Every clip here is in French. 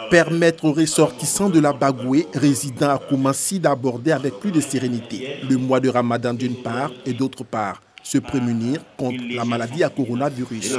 Permettre aux ressortissants de la Bagoué résidant à Koumassi d'aborder avec plus de sérénité le mois de Ramadan d'une part et d'autre part se prémunir contre la maladie à coronavirus.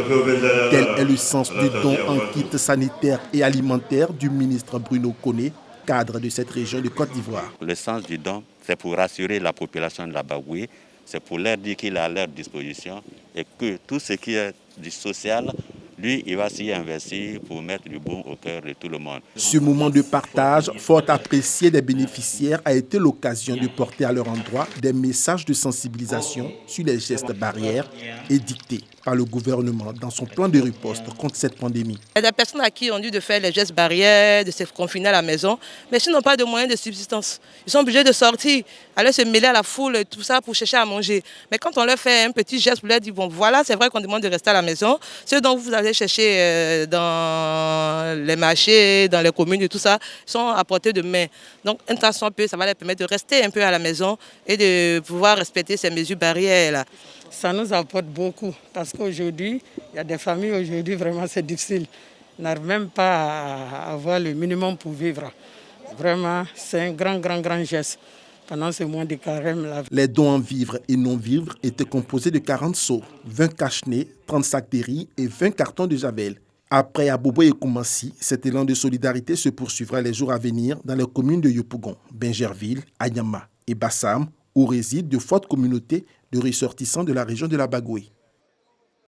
Tel est le sens du don en kit sanitaire et alimentaire du ministre Bruno Koné, cadre de cette région de Côte d'Ivoire. Le sens du don, c'est pour rassurer la population de la Bagoué, c'est pour leur dire qu'il est à leur disposition et que tout ce qui est du social, lui, il va s'y investir pour mettre du bon au cœur de tout le monde. Ce moment de partage, fort apprécié des bénéficiaires, a été l'occasion de porter à leur endroit des messages de sensibilisation sur les gestes barrières édictés par le gouvernement dans son plan de riposte contre cette pandémie. Il y a des personnes à qui on dit de faire les gestes barrières, de se confiner à la maison, mais s'ils n'ont pas de moyens de subsistance, ils sont obligés de sortir, aller se mêler à la foule et tout ça pour chercher à manger. Mais quand on leur fait un petit geste pour leur dire, bon voilà, c'est vrai qu'on demande de rester à la maison, ceux dont vous allez chercher dans les marchés, dans les communes et tout ça, sont à portée de main. Donc un temps soit peu, ça va leur permettre de rester un peu à la maison et de pouvoir respecter ces mesures barrières-là. Ça nous apporte beaucoup parce qu'aujourd'hui, il y a des familles, aujourd'hui vraiment c'est difficile. Ils n'arrivent même pas à avoir le minimum pour vivre. Vraiment, c'est un grand geste pendant ce mois de carême-là. Les dons en vivres et non-vivres étaient composés de 40 seaux, 20 cache-nez, 30 sacs de riz et 20 cartons de javel. Après Abobo et Koumassi, cet élan de solidarité se poursuivra les jours à venir dans les communes de Yopougon, Bingerville, Anyama et Bassam, où résident de fortes communautés de ressortissants de la région de la Bagoué.